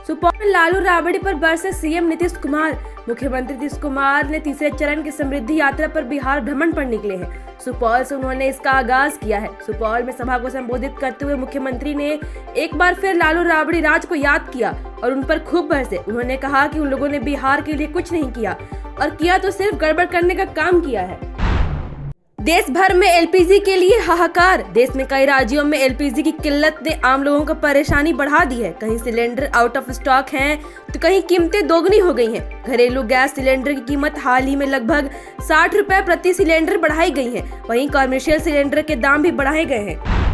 सुपौल में लालू राबड़ी पर बरसे सीएम नीतीश कुमार। मुख्यमंत्री नीतीश कुमार ने तीसरे चरण की समृद्धि यात्रा पर बिहार भ्रमण पर निकले हैं। सुपौल से उन्होंने इसका आगाज किया है। सुपौल में सभा को संबोधित करते हुए मुख्यमंत्री ने एक बार फिर लालू राबड़ी राज को याद किया और उन पर खूब बरसे। उन्होंने कहा कि उन लोगों ने बिहार के लिए कुछ नहीं किया और किया तो सिर्फ गड़बड़ करने का काम किया है। देश भर में एलपीजी के लिए हाहाकार। देश में कई राज्यों में एलपीजी की किल्लत ने आम लोगों को परेशानी बढ़ा दी है। कहीं सिलेंडर आउट ऑफ स्टॉक हैं तो कहीं कीमतें दोगुनी हो गई हैं। घरेलू गैस सिलेंडर की कीमत हाल ही में लगभग 60 रुपए प्रति सिलेंडर बढ़ाई गई है। वहीं कॉमर्शियल सिलेंडर के दाम भी बढ़ाए गए हैं।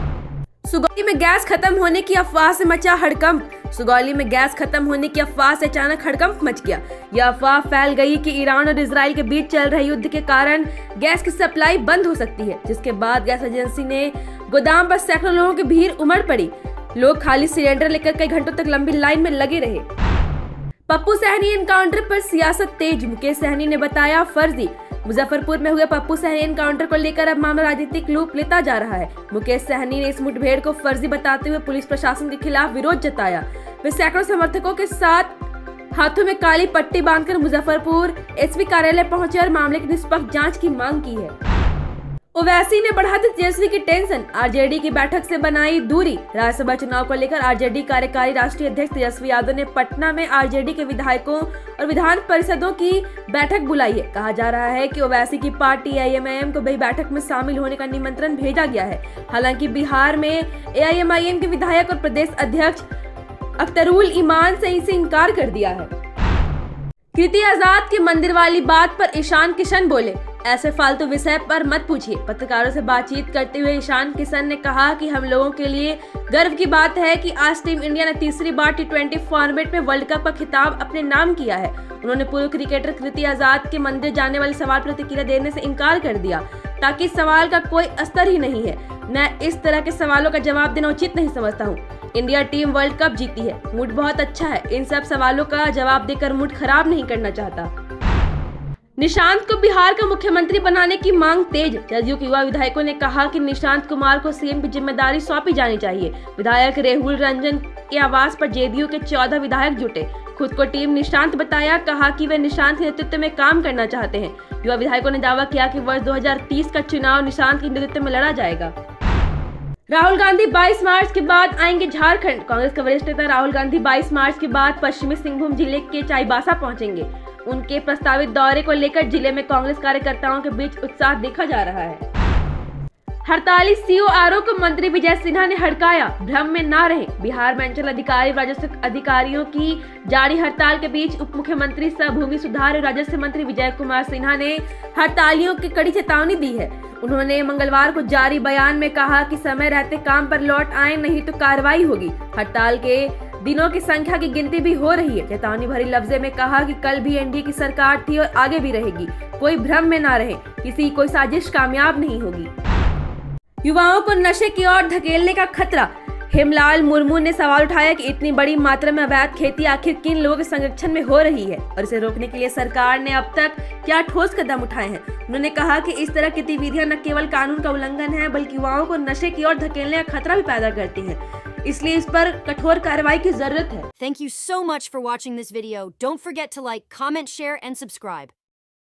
सुगौली में गैस खत्म होने की अफवाह से मचा हड़कंप। सुगौली में गैस खत्म होने की अफवाह से अचानक हड़कंप मच गया। यह अफवाह फैल गई कि ईरान और इजराइल के बीच चल रहे युद्ध के कारण गैस की सप्लाई बंद हो सकती है, जिसके बाद गैस एजेंसी ने गोदाम पर सैकड़ों लोगों की भीड़ उमड़ पड़ी। लोग खाली सिलेंडर लेकर कई घंटों तक लंबी लाइन में लगे रहे। पप्पू सहनी एनकाउंटर पर सियासत तेज। मुकेश सहनी ने बताया फर्जी। मुजफ्फरपुर में हुए पप्पू सहनी एनकाउंटर को लेकर अब मामला राजनीतिक रूप लेता जा रहा है। मुकेश सहनी ने इस मुठभेड़ को फर्जी बताते हुए पुलिस प्रशासन के खिलाफ विरोध जताया। वे सैकड़ों समर्थकों के साथ हाथों में काली पट्टी बांधकर मुजफ्फरपुर एसपी कार्यालय पहुंचे और मामले की निष्पक्ष जांच की मांग की है। ओवैसी ने बढ़ा दी तेजस्वी की टेंशन। आरजेडी की बैठक से बनाई दूरी। राज्यसभा चुनाव को लेकर आरजेडी कार्यकारी राष्ट्रीय अध्यक्ष तेजस्वी यादव ने पटना में आरजेडी के विधायकों और विधान परिषदों की बैठक बुलाई है। कहा जा रहा है कि ओवैसी की पार्टी एआईएमआईएम को भी बैठक में शामिल होने का निमंत्रण भेजा गया है। हालांकि बिहार में एआईएमआईएम के विधायक और प्रदेश अध्यक्ष अख्तरुल ईमान से इसे इनकार कर दिया है। कृति आजाद के मंदिर वाली बात पर ईशान किशन बोले, ऐसे फालतू विषय पर मत पूछिए। पत्रकारों से बातचीत करते हुए ईशान किशन ने कहा कि हम लोगों के लिए गर्व की बात है कि आज टीम इंडिया ने तीसरी बार T20 फॉर्मेट में वर्ल्ड कप का खिताब अपने नाम किया है। उन्होंने पूर्व क्रिकेटर कृति आजाद के मंदिर जाने वाले सवाल पर प्रतिक्रिया देने से इनकार कर दिया, ताकि सवाल का कोई स्तर ही नहीं है। मैं इस तरह के सवालों का जवाब देना उचित नहीं समझता हूँ। इंडिया टीम वर्ल्ड कप जीती है, मूड बहुत अच्छा है। इन सब सवालों का जवाब देकर मूड खराब नहीं करना चाहता। निशांत को बिहार का मुख्यमंत्री बनाने की मांग तेज। जदयू के युवा विधायकों ने कहा कि निशांत कुमार को सीएम की जिम्मेदारी सौंपी जानी चाहिए। विधायक रेहुल रंजन के आवास पर जेडीयू के 14 विधायक जुटे। खुद को टीम निशांत बताया, कहा कि वे निशांत के नेतृत्व में काम करना चाहते हैं। युवा विधायकों ने दावा किया कि वर्ष 2030 का चुनाव निशांत के नेतृत्व में लड़ा जाएगा। राहुल गांधी 22 मार्च के बाद आएंगे झारखंड। कांग्रेस के वरिष्ठ नेता राहुल गांधी 22 मार्च के बाद पश्चिमी सिंहभूम जिले के चाईबासा पहुंचेंगे। उनके प्रस्तावित दौरे को लेकर जिले में कांग्रेस कार्यकर्ताओं के बीच उत्साह देखा जा रहा है। हड़ताली सीओआरओ को मंत्री विजय सिन्हा ने हड़काया, भ्रम में ना रहे। बिहार में अंचल अधिकारी राजस्व अधिकारियों की जारी हड़ताल के बीच उप मुख्यमंत्री सह भूमि सुधार और राजस्व मंत्री विजय कुमार सिन्हा ने हड़तालियों की कड़ी चेतावनी दी है। उन्होंने मंगलवार को जारी बयान में कहा कि समय रहते काम पर लौट आए, नहीं तो कार्रवाई होगी। हड़ताल के दिनों की संख्या की गिनती भी हो रही है। चेतावनी भरी लफ्जे में कहा कि कल भी एनडीए की सरकार थी और आगे भी रहेगी। कोई भ्रम में ना रहे, किसी कोई साजिश कामयाब नहीं होगी। युवाओं को नशे की ओर धकेलने का खतरा। हेमलाल मुर्मू ने सवाल उठाया कि इतनी बड़ी मात्रा में अवैध खेती आखिर किन लोगों के संरक्षण में हो रही है और इसे रोकने के लिए सरकार ने अब तक क्या ठोस कदम उठाए हैं। उन्होंने कहा कि इस तरह की गतिविधियां न केवल कानून का उल्लंघन है, बल्कि युवाओं को नशे की ओर धकेलने का खतरा भी पैदा करती हैं। इसलिए इस पर कठोर कार्रवाई की जरूरत है। Thank you so much for watching this video. Don't forget to like, comment, share and subscribe.